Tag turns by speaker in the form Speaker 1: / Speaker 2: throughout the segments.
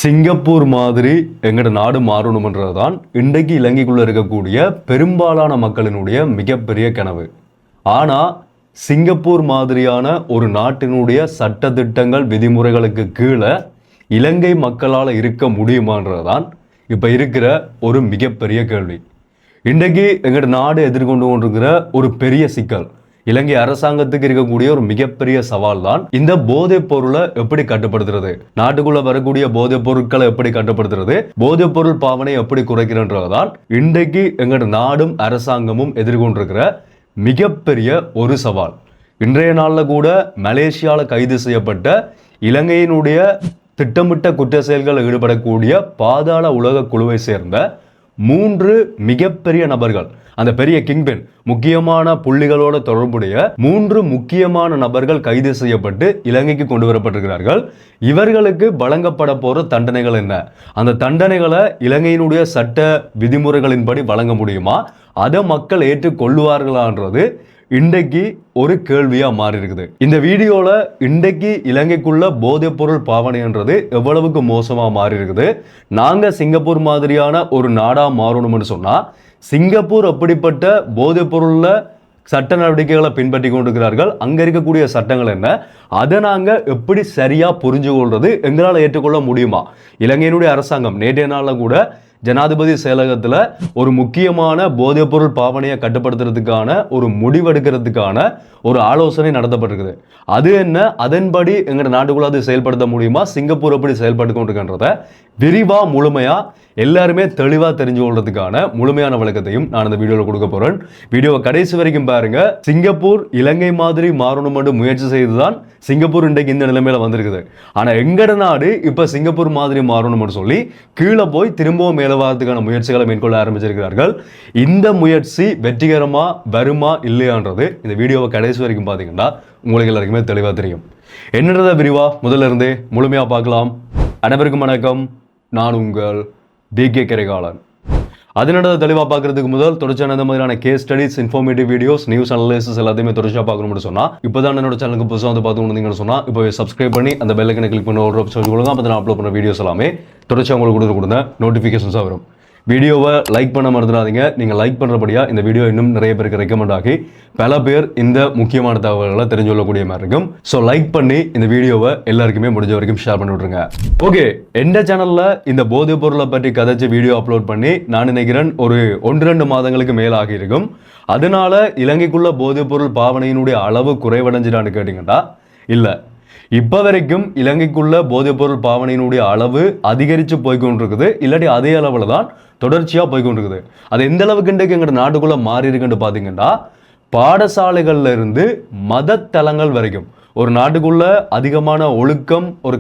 Speaker 1: Singapore மாதிரி எங்கட நாடு மாறணும்ன்றது தான் இன்றைக்கு இலங்கைக்குள்ள இருக்கக்கூடிய பெரும்பாலான மக்களினுடைய மிகப்பெரிய கனவு. ஆனால் சிங்கப்பூர் மாதிரியான ஒரு நாட்டினுடைய சட்டத்திட்டங்கள் விதிமுறைகளுக்கு கீழே இலங்கை மக்களால் இருக்க முடியுமான்றது தான் இப்போ இருக்கிற ஒரு மிகப்பெரிய கேள்வி. இன்றைக்கு எங்கட நாடு எதிர்கொண்டு கொண்டிருக்கிற ஒரு பெரிய சிக்கல், இலங்கை அரசாங்கத்துக்கு இருக்கக்கூடிய ஒரு மிகப்பெரிய சவால் தான் இந்த போதைப் பொருளை எப்படி கட்டுப்படுத்துறது, நாட்டுக்குள்ள வரக்கூடிய போதைப் பொருட்களை எப்படி கட்டுப்படுத்துறது, போதைப் பொருள் பாவனை எப்படி குறைக்கிறன்றதுதான் இன்றைக்கு எங்கட நாடும் அரசாங்கமும் எதிர்கொண்டிருக்கிற மிகப்பெரிய ஒரு சவால். இன்றைய நாளில் கூட மலேசியாவில் கைது செய்யப்பட்ட இலங்கையினுடைய திட்டமிட்ட குற்ற செயல்களில் ஈடுபடக்கூடிய பாதாள உலக குழுவை சேர்ந்த 3 மிகப்பெரிய நபர்கள், அந்த பெரிய கிங்பின் முக்கியமான புள்ளிகளோட தொடர்புடைய 3 முக்கியமான நபர்கள் கைது செய்யப்பட்டு இலங்கைக்கு கொண்டு வரப்பட்டிருக்கிறார்கள். இவர்களுக்கு வழங்கப்பட போற தண்டனைகள் என்ன, அந்த தண்டனைகளை இலங்கையினுடைய சட்ட விதிமுறைகளின்படி வழங்க முடியுமா, அதை மக்கள் ஏற்றுக்கொள்ளுவார்களான்றது இன்றைக்கு ஒரு கேள்வியா மாறி இருக்குது. இந்த வீடியோல இன்றைக்கு இலங்கைக்குள்ள போதைப் பொருள் பாவனைன்றது எவ்வளவுக்கு மோசமா மாறி இருக்குது, நாங்க சிங்கப்பூர் மாதிரியான ஒரு நாடா மாறணும்னு சொன்னா சிங்கப்பூர் அப்படிப்பட்ட போதைப் பொருள்ல சட்ட நடவடிக்கைகளை பின்பற்றி கொண்டிருக்கிறார்கள், அங்க இருக்கக்கூடிய சட்டங்கள் என்ன, அதை நாங்க எப்படி சரியா புரிஞ்சு கொள்றது, எங்களால் ஏற்றுக்கொள்ள முடியுமா. இலங்கையினுடைய அரசாங்கம் நேற்றைய நாளில் கூட ஜனாதிபதி செயலகத்தில் ஒரு முக்கியமான போதைப் பொருள் பாவனையை கட்டுப்படுத்துறதுக்கான ஒரு முடிவெடுக்கிறதுக்கான ஒரு ஆலோசனை நடத்தப்பட்டிருக்குது. அது என்ன, அதன்படி எங்கள் நாட்டுக்குள்ள அது செயல்படுத்த முடியுமா, சிங்கப்பூர் எப்படி செயல்பட்டு கொண்டிருக்கின்றத விரிவா முழுமையா எல்லாருமே தெளிவா தெரிஞ்சு கொள்றதுக்கான முழுமையான விளக்கத்தையும் நான் இந்த வீடியோவில் கொடுக்க போறேன். வீடியோவை கடைசி வரைக்கும் பாருங்க. சிங்கப்பூர் இலங்கை மாதிரி மாறணும் என்று முயற்சி செய்துதான் சிங்கப்பூர் இன்றைக்கு இந்த நிலைமையில வந்திருக்குது. ஆனா எங்கட நாடு இப்ப சிங்கப்பூர் மாதிரி மாறணும்னு சொல்லி கீழே போய் திரும்பவும் மேலவாதத்துக்கான முயற்சிகளை மேற்கொள்ள ஆரம்பிச்சிருக்கிறார்கள். இந்த முயற்சி வெற்றிகரமா வருமா இல்லையான்றது இந்த வீடியோவை கடைசி வரைக்கும் பாத்தீங்கன்னா உங்களுக்கு எல்லாருக்குமே தெளிவா தெரியும். என்னன்றத விரிவா முதல்ல இருந்தே முழுமையா பார்க்கலாம். அனைவருக்கும் வணக்கம், நான் உங்கள் டிகே கரிகாலன். அதனோட தெளிவாக பார்க்கறதுக்கு முதல் தொடர்ச்சியான இந்த மாதிரியான case studies, informative videos, news analysis எல்லாத்தையுமே தொடர்ச்சியாக பார்க்கணும்னு சொன்னால் இப்போ தான் என்னோட சேனலுக்கு புதுசாக வந்து பார்த்துக்கணும்னு சொன்னால் இப்போ சப்ஸ்கிரைப் பண்ணி அந்த பெல் ஐக்கனை கிளிக் பண்ண ஒரு ஆப்ஷன் கொடுங்க. அப்போ நான் அப்லோட் பண்ண வீடியோஸ் எல்லாமே தொடர்ச்சியாக உங்களுக்கு கொடுத்த நோட்டிஃபிகேஷன்ஸாக வரும். வீடியோவை லைக் பண்ண மறந்துடாதீங்க. நீங்கள் லைக் பண்ணுறபடியா இந்த வீடியோ இன்னும் நிறைய பேருக்கு ரெக்கமெண்ட் ஆகி பல பேர் இந்த முக்கியமான தகவல்களை தெரிஞ்சு கொள்ளக்கூடிய மாதிரி இருக்கும். ஸோ லைக் பண்ணி இந்த வீடியோவை எல்லாருக்குமே முடிஞ்ச வரைக்கும் ஷேர் பண்ணி விட்ருங்க. ஓகே, எந்த சேனலில் இந்த போதைப் பொருளை பற்றி கதைச்சு வீடியோ அப்லோட் பண்ணி நான் நினைக்கிறேன் ஒரு 1-2 மாதங்களுக்கு மேலாகி இருக்கும். அதனால இலங்கைக்குள்ள போதைப் பொருள் பாவனையினுடைய அளவு குறைவடைஞ்சிடான்னு கேட்டீங்கன்னா இல்லை, இப்போ வரைக்கும் இலங்கைக்குள்ள போதைப் பொருள் பாவனையினுடைய அளவு அதிகரித்து போய்கொண்டிருக்குது. இல்லாட்டி அதே அளவில் தான் தொடர்ச்சியாக போய்கொண்டிருக்குது. அது எந்த அளவுக்கு இன்றைக்கு எங்கள் நாட்டுக்குள்ளே மாறி இருக்குன்னு பார்த்தீங்கன்னா, பாடசாலைகள்ல இருந்து மத தலங்கள் வரைக்கும் ஒரு நாட்டுக்குள்ள அதிகமான ஒழுக்கம், ஒரு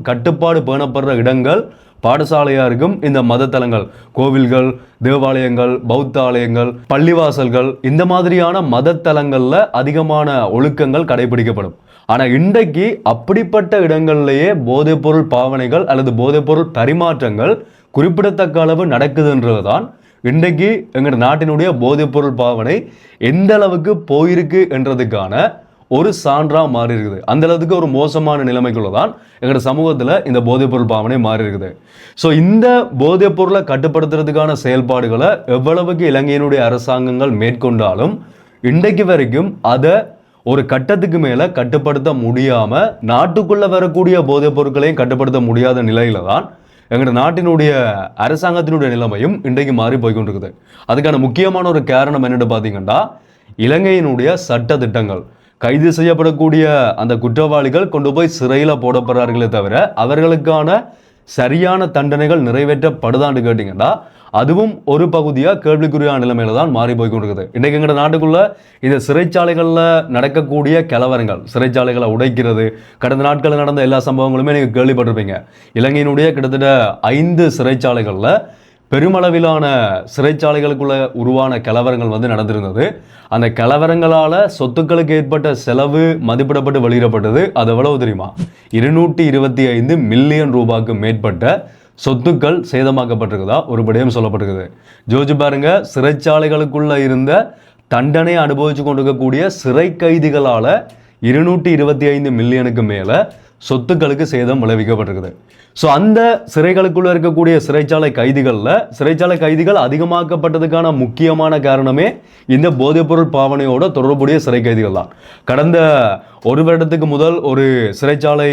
Speaker 1: கட்டுப்பாடு பேணப்படுற இடங்கள் பாடசாலையாக இருக்கும். இந்த மத தலங்கள், கோவில்கள், தேவாலயங்கள், பௌத்த ஆலயங்கள், பள்ளிவாசல்கள், இந்த மாதிரியான மத தலங்களில் அதிகமான ஒழுக்கங்கள் கடைபிடிக்கப்படும். ஆனால் இன்றைக்கு அப்படிப்பட்ட இடங்கள்லேயே போதைப் பொருள் பாவனைகள் அல்லது போதைப் பொருள் பரிமாற்றங்கள் குறிப்பிடத்தக்க அளவு நடக்குதுன்றது தான் இன்றைக்கு எங்கள் நாட்டினுடைய போதைப் பொருள் பாவனை எந்த அளவுக்கு போயிருக்கு என்றதுக்கான ஒரு சான்றா மாறி இருக்குது. அந்த அளவுக்கு ஒரு மோசமான நிலைமைக்குள்ள தான் எங்களோட சமூகத்தில் இந்த போதைப் பொருள் பாவனை மாறி இருக்குது. ஸோ இந்த போதைப் பொருளை கட்டுப்படுத்துறதுக்கான செயல்பாடுகளை எவ்வளவுக்கு இலங்கையினுடைய அரசாங்கங்கள் மேற்கொண்டாலும் இன்றைக்கு வரைக்கும் அதை ஒரு கட்டத்துக்கு மேலே கட்டுப்படுத்த முடியாமல் நாட்டுக்குள்ளே வரக்கூடிய போதைப் பொருட்களையும் கட்டுப்படுத்த முடியாத நிலையில தான் எங்களோட நாட்டினுடைய அரசாங்கத்தினுடைய நிலைமையும் இன்றைக்கு மாறி போய்கொண்டிருக்குது. அதுக்கான முக்கியமான ஒரு காரணம் என்னென்னு பார்த்தீங்கன்னா, இலங்கையினுடைய சட்ட திட்டங்கள். கைது செய்யப்படக்கூடிய அந்த குற்றவாளிகள் கொண்டு போய் சிறையில் போடப்படுறார்களே தவிர அவர்களுக்கான சரியான தண்டனைகள் நிறைவேற்றப்படுதான்னு கேட்டிங்கன்னா அதுவும் ஒரு பகுதியாக கேள்விக்குறியான நிலைமையில தான் மாறி போய் கொண்டிருக்குது. இன்றைக்கு எங்களோட நாட்டுக்குள்ள இந்த சிறைச்சாலைகளில் நடக்கக்கூடிய கலவரங்கள், சிறைச்சாலைகளை உடைக்கிறது, கடந்த நாட்களில் நடந்த எல்லா சம்பவங்களுமே நீங்கள் கேள்விப்பட்டிருப்பீங்க. இலங்கையினுடைய கிட்டத்தட்ட 5 சிறைச்சாலைகளில் பெருமளவிலான சிறைச்சாலைகளுக்குள்ள உருவான கலவரங்கள் நடந்திருந்தது. அந்த கலவரங்களால் சொத்துக்களுக்கு ஏற்பட்ட செலவு மதிப்பிடப்பட்டு வெளியிடப்பட்டது. அது எவ்வளவு தெரியுமா? 225 மில்லியன் ரூபாய்க்கு மேற்பட்ட சொத்துக்கள் சேதமாக்கப்பட்டிருக்குதா ஒரு விடயம் சொல்லப்பட்டிருக்குது. ஜோதிச்சு பாருங்க, சிறைச்சாலைகளுக்குள்ள இருந்த தண்டனை அனுபவிச்சு கொண்டிருக்கக்கூடிய சிறை கைதிகளால் 225 மில்லியனுக்கு மேலே சொத்துக்களுக்கு சேதம் விளைவிக்கப்பட்டிருக்குது. ஸோ அந்த சிறைகளுக்குள்ள இருக்கக்கூடிய சிறைச்சாலை கைதிகள் அதிகமாக்கப்பட்டதுக்கான முக்கியமான காரணமே இந்த போதைப்பொருள் பாவனையோட தொடர்புடைய சிறை கைதிகள் தான். கடந்த ஒரு வருடத்துக்கு முதல் ஒரு சிறைச்சாலை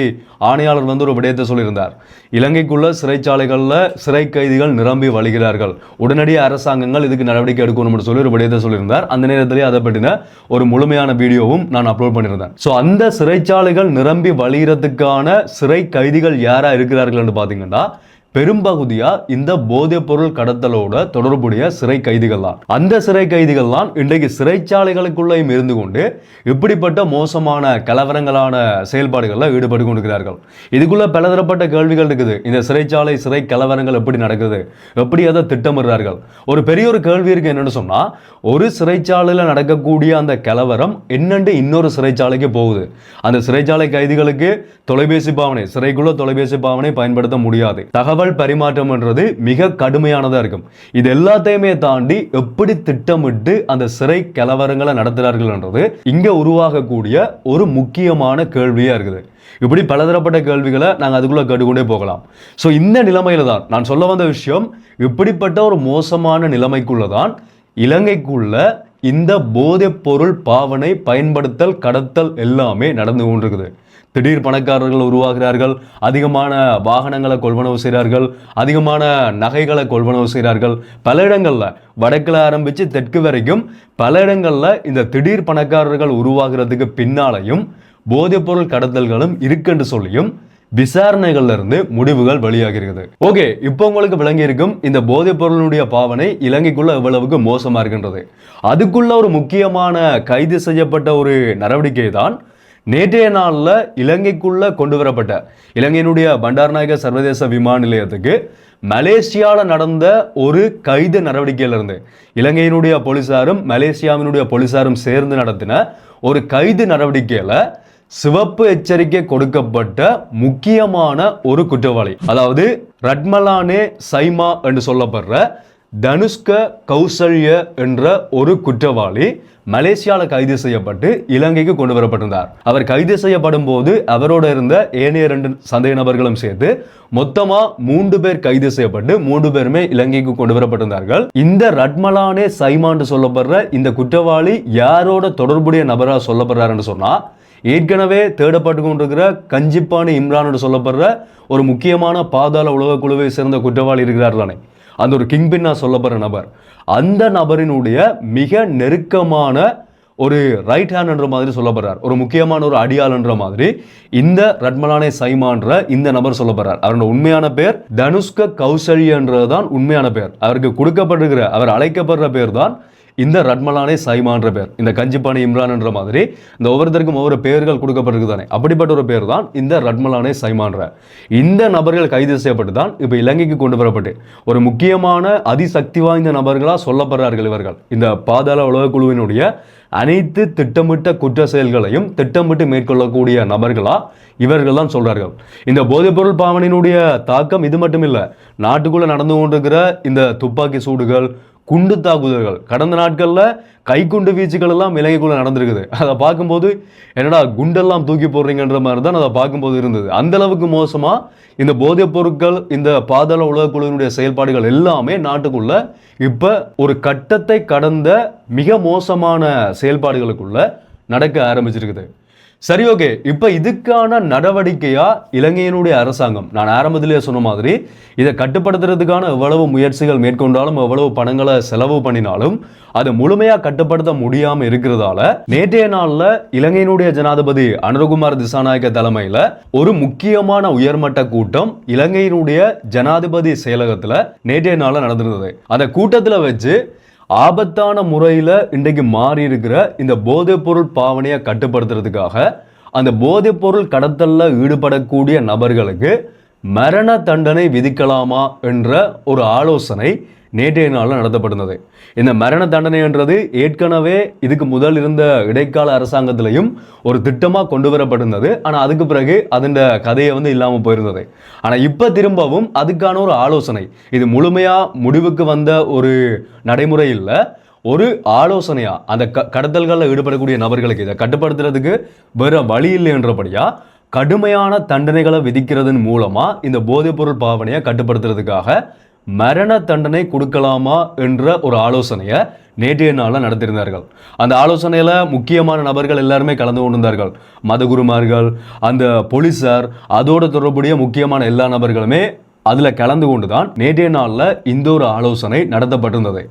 Speaker 1: ஆணையாளர் வந்து ஒரு விடயத்தை சொல்லியிருந்தார். இலங்கைக்குள்ள சிறைச்சாலைகளில் சிறை கைதிகள் நிரம்பி வழிகிறார்கள், உடனடியாக அரசாங்கங்கள் இதுக்கு நடவடிக்கை எடுக்கணும்னு சொல்லி ஒரு விடயத்தை சொல்லியிருந்தார். அந்த நேரத்திலே அதை பற்றின ஒரு முழுமையான வீடியோவும் நான் அப்லோட் பண்ணியிருந்தேன். ஸோ அந்த சிறைச்சாலைகள் நிரம்பி வழிகிறதுக்கான சிறை கைதிகள் யாரா இருக்கிறார்கள் என்று பார்த்தீங்கன்னா பெரும்பகுதியா இந்த போதைப் பொருள் கடத்தலோட தொடர்புடைய சிறை கைதிகள் தான். அந்த சிறை கைதிகள் தான் இன்றைக்கு சிறைச்சாலைகளுக்குள்ளேயும் இருந்து கொண்டு இப்படிப்பட்ட மோசமான கலவரங்களான செயல்பாடுகளில் ஈடுபட்டு கொண்டிருக்கிறார்கள். இதுக்குள்ள பலதரப்பட்ட கேள்விகள் இருக்குது. இந்த சிறை கலவரங்கள் எப்படி நடக்குது, எப்படி அதை திட்டமிடுறார்கள்? ஒரு பெரிய ஒரு கேள்வி இருக்கு. என்னன்னு சொன்னா, ஒரு சிறைச்சாலையில் நடக்கக்கூடிய அந்த கலவரம் என்னென்று இன்னொரு சிறைச்சாலைக்கு போகுது. அந்த சிறைச்சாலை கைதிகளுக்கு தொலைபேசி பாவனை, சிறைக்குள்ள தொலைபேசி பாவனை பயன்படுத்த முடியாது. தகவல் பரிமாற்றம்ன்றது மிக கடுமையானதா இருக்கும். இது எல்லாத்தையுமே தாண்டி எப்படி திட்டமிட்டு அந்த சிறை கலவரங்களை நடத்துறார்கள் என்றது இங்க உருவாகக்கூடிய ஒரு முக்கியமான கேள்வியா இருக்குது. இப்படி பலதரப்பட்ட கேள்விகளை நாங்கள் அதுக்குள்ள கேட்டுக்கொண்டே போகலாம். ஸோ இந்த நிலைமையில தான் நான் சொல்ல வந்த விஷயம், இப்படிப்பட்ட ஒரு மோசமான நிலைமைக்குள்ளதான் இலங்கைக்குள்ள இந்த போதைப் பொருள் பாவனை, பயன்படுத்தல், கடத்தல் எல்லாமே நடந்து கொண்டிருக்குது. திடீர் பணக்காரர்கள் உருவாகிறார்கள், அதிகமான வாகனங்களை கொள்வனவு செய்கிறார்கள், அதிகமான நகைகளை கொள்வனவு செய்கிறார்கள். பல இடங்களில் வடக்கில் ஆரம்பித்து தெற்கு வரைக்கும் பல இடங்களில் இந்த திடீர் பணக்காரர்கள் உருவாகிறதுக்கு பின்னாலையும் போதைப்பொருள் கடத்தல்களும் இருக்குன்னு சொல்லியும் விசாரணைகள்ல இருந்து முடிவுகள் வெளியாகிறது. ஓகே, இப்போ உங்களுக்கு விளங்கி இருக்கும் இந்த போதைப் பொருளுடைய பாவனை இலங்கைக்குள்ள எவ்வளவுக்கு மோசமா இருக்கின்றது. அதுக்குள்ள ஒரு முக்கியமான கைது செய்யப்பட்ட ஒரு நடவடிக்கை தான் நேற்றைய நாளில் இலங்கைக்குள்ள கொண்டு வரப்பட்ட இலங்கையினுடைய பண்டாரநாயக சர்வதேச விமான நிலையத்துக்கு மலேசியாவில் நடந்த ஒரு கைது நடவடிக்கையிலிருந்து இலங்கையினுடைய போலீசாரும் மலேசியாவினுடைய போலீசாரும் சேர்ந்து நடத்தின ஒரு கைது நடவடிக்கையில சிவப்பு எச்சரிக்கை கொடுக்கப்பட்ட முக்கியமான ஒரு குற்றவாளி, அதாவது ரட்மலானே சைமா என்று சொல்லப்படுற தனுஷ்க கௌசல்ய என்ற ஒரு குற்றவாளி மலேசியாவில் கைது செய்யப்பட்டு இலங்கைக்கு கொண்டு வரப்பட்டிருந்தார். அவர் கைது செய்யப்படும் போது அவரோட இருந்த ஏனைய 2 சந்தேக நபர்களும் சேர்த்து மொத்தமா 3 பேர் கைது செய்யப்பட்டு 3 பேருமே இலங்கைக்கு கொண்டு வரப்பட்டிருந்தார்கள். இந்த ரட்மலானே சைமான்னு சொல்லப்படுற இந்த குற்றவாளி யாரோட தொடர்புடைய நபரா சொல்லப்படுறாருன்னு சொன்னா, ஏற்கனவே தேடப்பட்டு கொண்டிருக்கிற கஞ்சிப்பானி இம்ரான் சொல்லப்படுற ஒரு முக்கியமான பாதாள உலக குழுவை சேர்ந்த குற்றவாளி இருக்கிறார்களே, அந்த ஒரு கிங்பின்னா சொல்லப்படுற நபர், அந்த நபரினுடைய மிக நெருக்கமான ஒரு ரைட் ஹேண்ட் என்ற மாதிரி சொல்லப்படுறார், ஒரு முக்கியமான ஒரு அடியாள் என்ற மாதிரி இந்த ரட்மலானே சைமான்ற இந்த நபர் சொல்லப்படுறார். அவரோட உண்மையான பேர் தனுஷ்க கௌசல்யன்றதுதான் உண்மையான பேர். அவருக்கு கொடுக்கப்பட்டிருக்கிற, அவர் அழைக்கப்படுற பேர் தான் இந்த ரட்மலானே சைமான்ற பேர். இந்த கஞ்சிப்பானி இம்ரான் என்ற மாதிரி இந்த ஒவ்வொருத்தருக்கும் ஒவ்வொரு பெயர்கள் கொடுக்கப்பட்டிருக்கு தானே, அப்படிப்பட்ட ஒரு பேர் தான் இந்த ரட்மலானே சைமான்ற. இந்த நபர்கள் கைது செய்யப்பட்டு தான் இப்போ இலங்கைக்கு கொண்டு வரப்பட்டு ஒரு முக்கியமான அதிசக்தி வாய்ந்த நபர்களா சொல்லப்படுறார்கள். இவர்கள் இந்த பாதாள உலக குழுவினுடைய அனைத்து திட்டமிட்ட குற்ற செயல்களையும் திட்டமிட்டு மேற்கொள்ளக்கூடிய நபர்களா இவர்கள் தான் சொல்றார்கள். இந்த போதைப்பொருள் பாவனையினுடைய தாக்கம் இது மட்டும் இல்லை, நாட்டுக்குள்ள நடந்து கொண்டிருக்கிற இந்த துப்பாக்கி சூடுகள், குண்டு தாக்குதல்கள், கடந்த நாட்களில் கைக்குண்டு வீச்சுகள் எல்லாம் இலங்கைக்குள்ள நடந்திருக்குது. அதை பார்க்கும்போது என்னடா குண்டெல்லாம் தூக்கி போடுறீங்கன்ற மாதிரி தான் அதை பார்க்கும்போது இருந்தது. அந்த அளவுக்கு மோசமா இந்த போதைப் பொருட்கள், இந்த பாதாள உலக குழுவினுடைய செயல்பாடுகள் எல்லாமே நாட்டுக்குள்ள இப்ப ஒரு கட்டத்தை கடந்த மிக மோசமான செயல்பாடுகளுக்குள்ள நடக்க ஆரம்பிச்சிருக்குது. சரி, ஓகே, இப்போ இதுக்கான நடவடிக்கையா இலங்கையினுடைய அரசாங்கம், நான் ஆரம்பத்திலேயே சொன்ன மாதிரி இதை கட்டுப்படுத்துறதுக்கான எவ்வளவு முயற்சிகள் மேற்கொண்டாலும் எவ்வளவு பணங்களை செலவு பண்ணினாலும் அதை முழுமையா கட்டுப்படுத்த முடியாம இருக்கிறதால நேற்றைய நாள்ல இலங்கையினுடைய ஜனாதிபதி அனுரகுமார் திசாநாயக்க தலைமையில ஒரு முக்கியமான உயர்மட்ட கூட்டம் இலங்கையினுடைய ஜனாதிபதி செயலகத்துல நேற்றைய நாள்ல நடந்திருந்தது. அந்த கூட்டத்துல வச்சு ஆபத்தான முறையில் இன்றைக்கு மாறி இருக்கிற இந்த போதைப் பொருள் பாவனையை கட்டுப்படுத்துறதுக்காக அந்த போதைப் பொருள் கடத்தல்ல ஈடுபடக்கூடிய நபர்களுக்கு மரண தண்டனை விதிக்கலாமா என்ற ஒரு ஆலோசனை நேற்றைய நாளில் நடத்தப்படுகிறது. இந்த மரண தண்டனைன்றது ஏற்கனவே இதுக்கு முதல் இருந்த இடைக்கால அரசாங்கத்திலையும் ஒரு திட்டமாக கொண்டு வரப்பட்டிருந்தது. ஆனால் அதுக்கு பிறகு அதன் கதையை இல்லாமல் போயிருந்தது. ஆனால் இப்போ திரும்பவும் அதுக்கான ஒரு ஆலோசனை, இது முழுமையாக முடிவுக்கு வந்த ஒரு நடைமுறை இல்லை, ஒரு ஆலோசனையாக அந்த கடத்தல்களில் ஈடுபடக்கூடிய நபர்களுக்கு இதை கட்டுப்படுத்துறதுக்கு வேற வழி இல்லை என்றபடியா கடுமையான தண்டனைகளை விதிக்கிறதன் மூலமா இந்த போதைப்பொருள் பாவனையை கட்டுப்படுத்துறதுக்காக மரண தண்டனை கொடுக்கலாமா என்ற ஒரு ஆலோசனையை நேற்றைய நாளில் நடத்தியிருந்தார்கள். அந்த ஆலோசனையில் முக்கியமான நபர்கள் எல்லாருமே கலந்து கொண்டிருந்தார்கள். மதகுருமார்கள், அந்த போலீஸார், அதோடு தொடர்புடைய முக்கியமான எல்லா நபர்களுமே அதில் கலந்து கொண்டு தான் நேற்றைய நாளில் இந்த ஒரு ஆலோசனை நடத்தப்பட்டிருந்தது.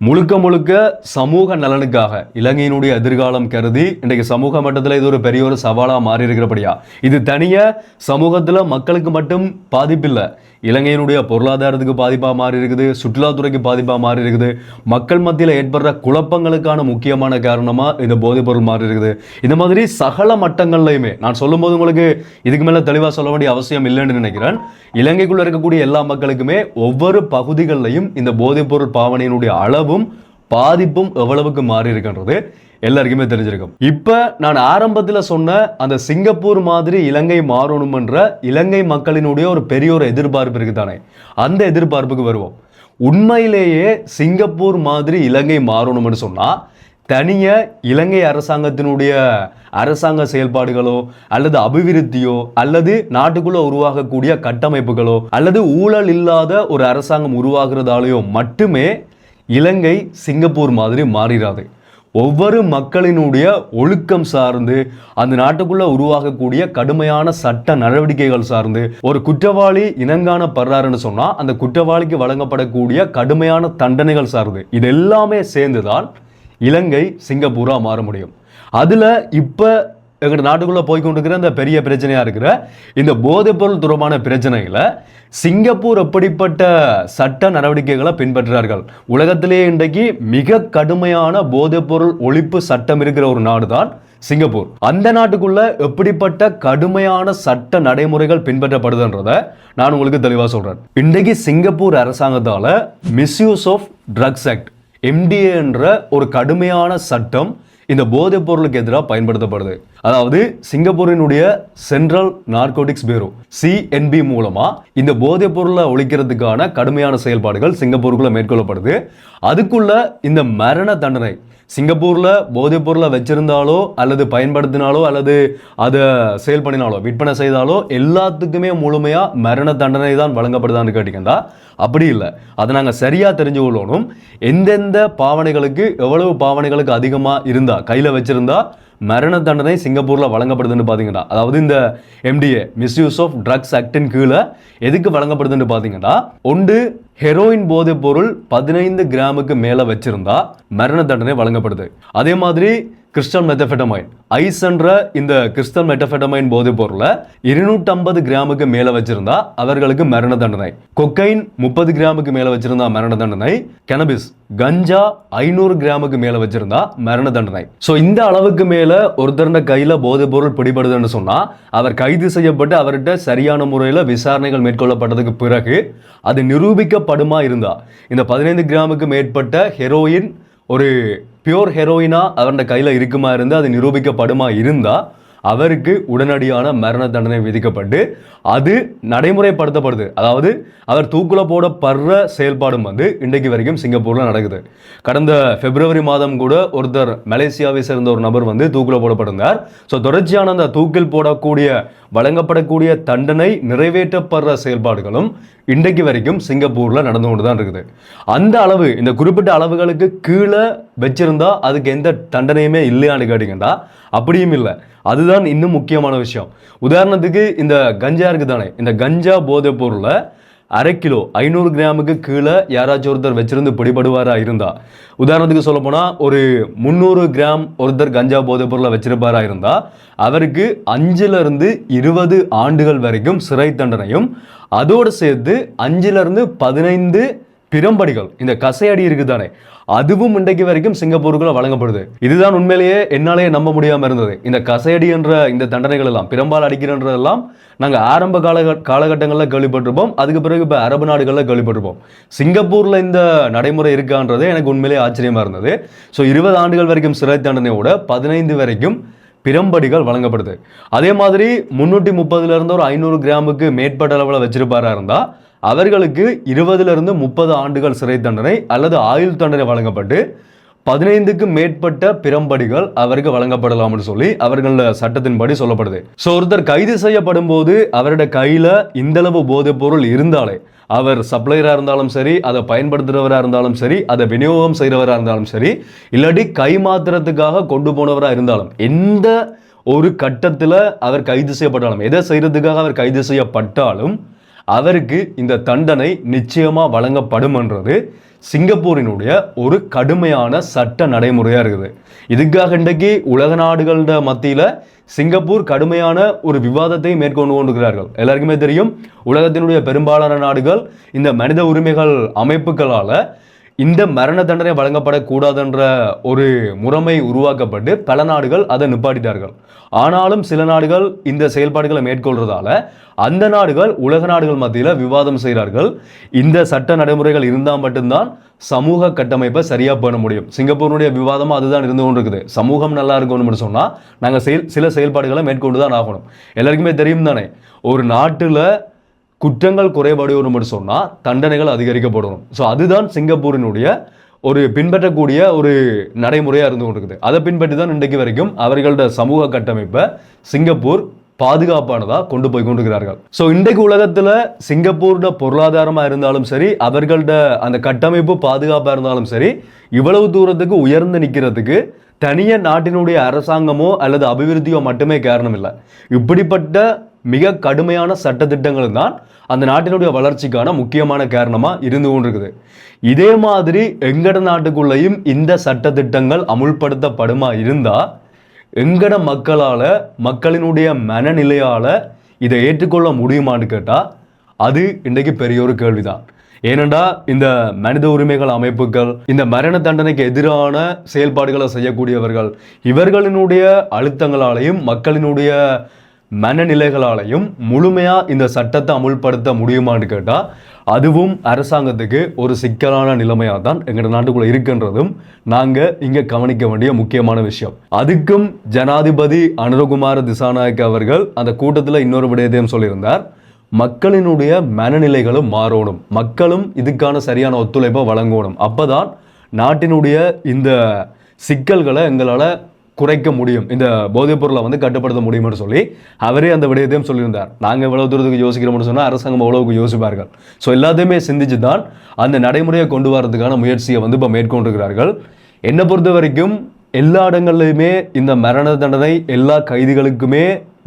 Speaker 1: முழுக்க முழுக்க சமூக நலனுக்காக, இலங்கையினுடைய எதிர்காலம் கருதி இன்றைக்கு சமூக மட்டத்தில் இது ஒரு பெரிய ஒரு சவாலாக மாறி இருக்கிறபடியா, இது தனியாக சமூகத்தில் மக்களுக்கு மட்டும் பாதிப்பில்லை, இலங்கையினுடைய பொருளாதாரத்துக்கு பாதிப்பாக மாறி இருக்குது, சுற்றுலாத்துறைக்கு பாதிப்பாக மாறி இருக்குது, மக்கள் மத்தியில் ஏற்படுற குழப்பங்களுக்கான முக்கியமான காரணமாக இந்த போதைப்பொருள் மாறி இருக்குது. இந்த மாதிரி சகல மட்டங்கள்லையுமே நான் சொல்லும்போது உங்களுக்கு இதுக்கு மேலே தெளிவாக சொல்ல வேண்டிய அவசியம் இல்லைன்னு நினைக்கிறேன். இலங்கைக்குள்ள இருக்கக்கூடிய எல்லா மக்களுக்குமே ஒவ்வொரு பகுதிகளிலையும் இந்த போதைப்பொருள் பாவனையினுடைய அளவும் பாதிப்பும் எவ்வளவுக்கு மாறி இருக்கின்றது எல்லாருக்குமே தெரிஞ்சிருக்கும். இப்ப நான் ஆரம்பத்தில் சொன்ன அந்த சிங்கப்பூர் மாதிரி இலங்கை மாறணும்ன்ற இலங்கை மக்களினுடைய ஒரு பெரிய ஒரு எதிர்பார்ப்பு இருக்குதானே, அந்த எதிர்பார்ப்புக்கு வருவோம். உண்மையிலேயே சிங்கப்பூர் மாதிரி இலங்கை மாறணும்னு சொன்னா தனிய இலங்கை அரசாங்கத்தினுடைய அரசாங்க செயல்பாடுகளோ அல்லது அபிவிருத்தியோ அல்லது நாட்டுக்குள்ள உருவாகக்கூடிய கட்டமைப்புகளோ அல்லது ஊழல் இல்லாத ஒரு அரசாங்கம் உருவாகிறதாலேயோ மட்டுமே இலங்கை சிங்கப்பூர் மாதிரி மாறிடாது. ஒவ்வொரு மக்களினுடைய ஒழுக்கம் சார்ந்து, அந்த நாட்டுக்குள்ள உருவாகக்கூடிய கடுமையான சட்ட நடவடிக்கைகள் சார்ந்து, ஒரு குற்றவாளி இனங்காணப்படுறாருன்னு சொன்னா அந்த குற்றவாளிக்கு வழங்கப்படக்கூடிய கடுமையான தண்டனைகள் சார்ந்து, இது எல்லாமே சேர்ந்துதான் இலங்கை சிங்கப்பூரா மாற முடியும். அதுல இப்ப எங்க நாட்டுக்குள்ள போய்கொண்டிருக்கிற இந்த பெரிய பிரச்சனையா இருக்கிற இந்த போதைப்பொருள் தொடர்பான பிரச்சனைகளை சிங்கப்பூர் எப்படிப்பட்ட சட்ட நடவடிக்கைகளை பின்பற்றுறார்கள். உலகத்திலேயே இன்றைக்கு மிக கடுமையான போதைப்பொருள் ஒழிப்பு சட்டம் இருக்கிற ஒரு நாடு தான் சிங்கப்பூர். அந்த நாட்டுக்குள்ள எப்படிப்பட்ட கடுமையான சட்ட நடைமுறைகள் பின்பற்றப்படுதுன்றத நான் உங்களுக்கு தெளிவா சொல்றேன். இன்றைக்கு சிங்கப்பூர் அரசாங்கத்தால misuse of drugs act MDA என்ற ஒரு கடுமையான சட்டம் இந்த போதைப் பொருளுக்கு எதிராக பயன்படுத்தப்படுது. அதாவது சிங்கப்பூரினுடைய சென்ட்ரல் நார்கோட்டிக்ஸ் பியூரோ CNB மூலமா இந்த போதைப் பொருளை ஒழிக்கிறதுக்கான கடுமையான செயல்பாடுகள் சிங்கப்பூருக்குள்ள மேற்கொள்ளப்படுது. அதுக்குள்ள இந்த மரண தண்டனை, சிங்கப்பூர்ல போதைப் பொருளை வச்சிருந்தாலோ அல்லது பயன்படுத்தினாலோ அல்லது அதை சேல் பண்ணினாலோ விற்பனை செய்தாலோ எல்லாத்துக்குமே முழுமையா மரண தண்டனை தான் வழங்கப்படுதான்னு கேட்டீங்கன்னா அப்படி இல்லை. அதை நாங்கள் சரியாக தெரிஞ்சு கொள்ளணும். எந்தெந்த பாவனைகளுக்கு எவ்வளவு பாவனைகளுக்கு அதிகமாக இருந்தா கையில் வச்சிருந்தா மரண தண்டனை சிங்கப்பூரில் வழங்கப்படுதுன்னு பார்த்தீங்கன்னா, அதாவது இந்த MDA மிஸ்யூஸ் ஆஃப் ட்ரக்ஸ் ஆக்டின் கீழே எதுக்கு வழங்கப்படுதுன்னு பார்த்தீங்கன்னா, ஒன்று ஹெரோயின் போதைப் பொருள் 15 கிராமுக்கு மேலே வச்சிருந்தா மரண தண்டனை வழங்கப்படுது. அதே மாதிரி கிறிஸ்டல் மெத்தஃபெட்டமைன் ஐஸ் என்ற இந்த கிறிஸ்டல் மெத்தஃபெட்டமைன் போதைப் பொருளை 250 கிராமுக்கு மேலே வச்சிருந்தா அவர்களுக்கு மரண தண்டனை. கொக்கைன் 30 கிராமுக்கு மேலே வச்சிருந்தா மரண தண்டனை. கனபிஸ் கஞ்சா 500 கிராமுக்கு மேலே வச்சிருந்தா மரண தண்டனை. ஸோ இந்த அளவுக்கு மேலே ஒருத்தருடைய கையில் போதைப் பொருள் பிடிபடுதுன்னு சொன்னா அவர் கைது செய்யப்பட்டு அவர்கிட்ட சரியான முறையில் விசாரணைகள் மேற்கொள்ளப்பட்டதுக்கு பிறகு அது நிரூபிக்கப்படுமா இருந்தா, இந்த 15 கிராமுக்கு மேற்பட்ட ஹெரோயின் ஒரு பியோர் ஹெரோயினா அவருடைய கையில் இருக்குமா இருந்து அது நிரூபிக்கப்படுமா இருந்தா அவருக்கு உடனடியான மரண தண்டனை விதிக்கப்பட்டு அது நடைமுறைப்படுத்தப்படுது. அதாவது அவர் தூக்குல போடப்படுற செயல்பாடும் இன்றைக்கு வரைக்கும் சிங்கப்பூர்ல நடக்குது. கடந்த பிப்ரவரி மாதம் கூட ஒருத்தர் மலேசியாவை சேர்ந்த ஒரு நபர் தூக்குல போடப்பட்டிருந்தார். ஸோ தொடர்ச்சியான அந்த தூக்கில் போடக்கூடிய வழங்கப்படக்கூடிய தண்டனை நிறைவேற்றப்படுற செயல்பாடுகளும் இன்றைக்கு வரைக்கும் சிங்கப்பூர்ல நடந்து கொண்டு தான் இருக்குது. அந்த அளவு இந்த குறிப்பிட்ட அளவுகளுக்கு கீழே வச்சிருந்தா அதுக்கு எந்த தண்டனையுமே இல்லையான்னு கேட்டீங்கன்னா அப்படியும் இல்லை. அதுதான் இன்னும் முக்கியமான விஷயம். உதாரணத்துக்கு இந்த கஞ்சா இருக்கு தானே, இந்த கஞ்சா போதைப் பொருளை 1/2 கிலோ 500 கிராமுக்கு கீழே யாராச்சும் ஒருத்தர் வச்சிருந்து பிடிபடுவாரா இருந்தா, உதாரணத்துக்கு சொல்ல போனா ஒரு 300 கிராம் ஒருத்தர் கஞ்சா போதைப் பொருளை வச்சிருப்பாரா இருந்தா அவருக்கு 5 to 20 ஆண்டுகள் வரைக்கும் சிறை தண்டனையும், அதோடு சேர்த்து 5 to 15 பிரம்படிகள், இந்த கசையடி இருக்குதானே, அதுவும் இன்றைக்கு வரைக்கும் சிங்கப்பூருக்குள்ள வழங்கப்படுது. இதுதான் உண்மையிலேயே என்னாலேயே நம்ப முடியாம இருந்தது. இந்த கசையடி என்ற இந்த தண்டனைகள் எல்லாம், பிரம்பால் அடிக்கிறன்றதெல்லாம் நாங்கள் ஆரம்ப காலகட்டங்களில் கேள்விப்பட்டிருப்போம். அதுக்கு பிறகு இப்போ அரபு நாடுகளில் கேள்விப்பட்டிருப்போம். சிங்கப்பூர்ல இந்த நடைமுறை இருக்கான்றதே எனக்கு உண்மையிலேயே ஆச்சரியமா இருந்தது. ஸோ 20 ஆண்டுகள் வரைக்கும் சிறை தண்டனையோட 15 வரைக்கும் பிரம்படிகள் வழங்கப்படுது. அதே மாதிரி 330 ஒரு 500 கிராமுக்கு மேற்பட்ட அளவில் வச்சிருப்பாரா இருந்தா அவர்களுக்கு 20 to 30 ஆண்டுகள் சிறை தண்டனை அல்லது ஆயுள் தண்டனை வழங்கப்பட்டு 15க்கும் மேற்பட்ட பிரம்படிகள் அவருக்கு வழங்கப்படலாம்னு சொல்லி அவர்கள சட்டத்தின்படி சொல்லப்படுது. ஸோ ஒருத்தர் கைது செய்யப்படும் போது அவருடைய கையில இந்தளவு போதைப் பொருள் இருந்தாலே, அவர் சப்ளையராக இருந்தாலும் சரி, அதை பயன்படுத்துகிறவராக இருந்தாலும் சரி, அதை விநியோகம் செய்கிறவராக இருந்தாலும் சரி, இல்லாட்டி கை மாத்திரத்துக்காக கொண்டு போனவராக இருந்தாலும், எந்த ஒரு கட்டத்தில் அவர் கைது செய்யப்பட்டாலும், எதை செய்யறதுக்காக அவர் கைது செய்யப்பட்டாலும் அவருக்கு இந்த தண்டனை நிச்சயமா வழங்கப்படும்ன்றது சிங்கப்பூரினுடைய ஒரு கடுமையான சட்ட நடைமுறையா இருக்குது. இதுக்காக இன்றைக்கு உலக நாடுகளோட மத்தியில சிங்கப்பூர் கடுமையான ஒரு விவாதத்தை மேற்கொண்டு கொண்டிருக்கிறார்கள். எல்லாருக்குமே தெரியும், உலகத்தினுடைய பெரும்பாலான நாடுகள் இந்த மனித உரிமைகள் அமைப்புகளால இந்த மரண தண்டனை வழங்கப்படக்கூடாதுன்ற ஒரு முறைமை உருவாக்கப்பட்டு பல நாடுகள் அதை நிப்பாட்டிட்டார்கள். ஆனாலும் சில நாடுகள் இந்த செயல்பாடுகளை மேற்கொள்றதால அந்த நாடுகள் உலக நாடுகள் மத்தியில் விவாதம் செய்கிறார்கள். இந்த சட்ட நடைமுறைகள் இருந்தால் மட்டும்தான் சமூக கட்டமைப்பை சரியா பண்ண முடியும். சிங்கப்பூருடைய விவாதமும் அதுதான் இருந்து கொண்டிருக்குது. சமூகம் நல்லா இருக்கணும்னு சொன்னா நாங்கள் சில செயல்பாடுகளை மேற்கொண்டு தான் ஆகணும். எல்லாருக்குமே தெரியும் தானே, ஒரு நாட்டில் குற்றங்கள் குறைபாடுன்னு சொன்னால் தண்டனைகள் அதிகரிக்கப்படணும். ஸோ அதுதான் சிங்கப்பூரினுடைய ஒரு பின்பற்றக்கூடிய ஒரு நடைமுறையாக இருந்து கொண்டிருக்குது. அதை பின்பற்றி தான் இன்றைக்கு வரைக்கும் அவர்களோட சமூக கட்டமைப்பை சிங்கப்பூர் பாதுகாப்பானதாக கொண்டு போய் கொண்டிருக்கிறார்கள். ஸோ இன்றைக்கு உலகத்தில் சிங்கப்பூரோட பொருளாதாரமாக இருந்தாலும் சரி, அவர்களோட அந்த கட்டமைப்பு பாதுகாப்பாக இருந்தாலும் சரி, இவ்வளவு தூரத்துக்கு உயர்ந்து நிற்கிறதுக்கு தனிய நாட்டினுடைய அரசாங்கமோ அல்லது அபிவிருத்தியோ மட்டுமே காரணம் இல்லை. இப்படிப்பட்ட மிக கடுமையான சட்டத்திட்டங்கள் தான் அந்த நாட்டினுடைய வளர்ச்சிக்கான முக்கியமான காரணமாக இருந்து கொண்டிருக்குது. இதே மாதிரி எங்கட நாட்டுக்குள்ளேயும் இந்த சட்டத்திட்டங்கள் அமுல்படுத்தப்படுமா இருந்தால் எங்கட மக்களால், மக்களினுடைய மனநிலையால் இதை ஏற்றுக்கொள்ள முடியுமான்னு கேட்டால் அது இன்றைக்கு பெரிய ஒரு கேள்விதான். ஏனென்றா இந்த மனித உரிமைகள் அமைப்புகள், இந்த மரண தண்டனைக்கு எதிரான செயல்பாடுகளை செய்யக்கூடியவர்கள், இவர்களினுடைய அழுத்தங்களாலையும் மக்களினுடைய மனநிலைகளாலையும் முழுமையா இந்த சட்டத்தை அமுல்படுத்த முடியுமான்னு கேட்டால் அதுவும் அரசாங்கத்துக்கு ஒரு சிக்கலான நிலைமையாக தான் எங்கள் நாட்டுக்குள்ள இருக்கின்றதும் நாங்கள் இங்கே கவனிக்க வேண்டிய முக்கியமான விஷயம். அதுக்கும் ஜனாதிபதி அனுரகுமார திசாநாயக்க அவர்கள் அந்த கூட்டத்தில் இன்னொரு விடயத்தையும் சொல்லியிருந்தார். மக்களினுடைய மனநிலைகளும் மாறணும், மக்களும் இதுக்கான சரியான ஒத்துழைப்பை வழங்கணும். அப்போதான் நாட்டினுடைய இந்த சிக்கல்களை எங்களால் குறைக்க முடியும், இந்த போதைப் பொருளை கட்டுப்படுத்த முடியும்னு சொல்லி அவரே அந்த விடயத்தையும் சொல்லியிருந்தார். நாங்கள் எவ்வளவு தூரத்துக்கு யோசிக்கிறோம்னு சொன்னால் அரசாங்கம் எவ்வளவுக்கு யோசிப்பார்கள். ஸோ எல்லாத்தையுமே சிந்திச்சு தான் அந்த நடைமுறையை கொண்டு வரதுக்கான முயற்சியை இப்போ மேற்கொண்டிருக்கிறார்கள். என்னை பொறுத்த வரைக்கும் எல்லா இடங்கள்லையுமே இந்த மரண தண்டனை எல்லா கைதிகளுக்குமே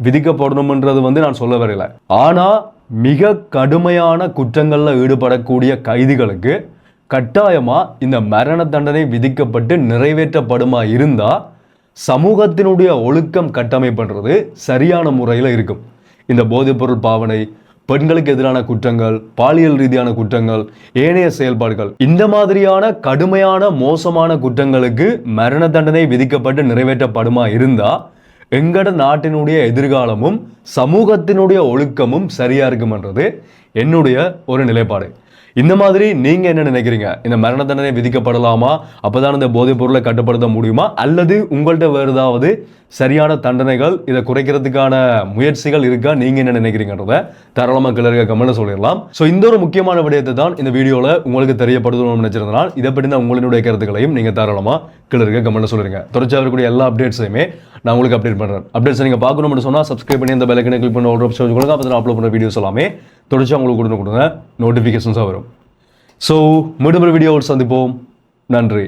Speaker 1: விதிக்கப்படணும்ன்றது நான் சொல்ல வரல. ஆனால் மிக கடுமையான குற்றங்களில் ஈடுபடக்கூடிய கைதிகளுக்கு கட்டாயமாக இந்த மரண தண்டனை விதிக்கப்பட்டு நிறைவேற்றப்படுமா இருந்தால் சமூகத்தினுடைய ஒழுக்கம் கட்டமைப்புன்றது சரியான முறையில் இருக்கும். இந்த போதைப்பொருள் பாவனை, பெண்களுக்கு எதிரான குற்றங்கள், பாலியல் ரீதியான குற்றங்கள், ஏனைய செயல்பாடுகள், இந்த மாதிரியான கடுமையான மோசமான குற்றங்களுக்கு மரண தண்டனை விதிக்கப்பட்டு நிறைவேற்றப்படுமா இருந்தா எங்கட நாட்டினுடைய எதிர்காலமும் சமூகத்தினுடைய ஒழுக்கமும் சரியா இருக்கும்ன்றது என்னுடைய ஒரு நிலைப்பாடு. இந்த மாதிரி நீங்க என்ன நினைக்கிறீங்க? இந்த மரண தண்டனை விதிக்கப்படலாமா? அப்பதான் இந்த போதைப் பொருளை கட்டுப்படுத்த முடியுமா? அல்லது உங்கள்கிட்ட வேறு ஏதாவது சரியான தண்டனைகள், இதை குறைக்கிறதுக்கான முயற்சிகள் இருக்கா? நீங்க என்ன நினைக்கிறீங்கன்றத தாராளமாக கீழே கமெண்ட்ல சொல்லிடலாம். ஸோ இந்த ஒரு முக்கியமான விடயத்தை தான் இந்த வீடியோவில் உங்களுக்கு தெரியப்படுத்தணும்னு நினைச்சிருந்தனால் இதை பற்றி உங்களுடைய கருத்துக்களையும் நீங்க தாராளமாக கீழே கமெண்ட்ல சொல்லுங்க. தொடர்ச்சி வரக்கூடிய எல்லா அப்டேட்ஸையுமே நான் உங்களுக்கு அப்டேட் பண்றேன். அப்டேட்ஸ் நீங்க பார்க்கணும்னு சொன்னா சப்ஸ்கிரைப் பண்ணி அந்த பெல் ஐகானை கிளிக் பண்ணி ஆல் ஆப்ஷன் கொடுங்க. அப்போ அப்லோட் பண்ண வீடியோஸ் எல்லாமே தொடர்ச்சி உங்களுக்கு கொடுங்க நோட்டிஃபிகேஷன்ஸாக வரும். ஸோ மீண்டும் ஒரு வீடியோவில் சந்திப்போம். நன்றி.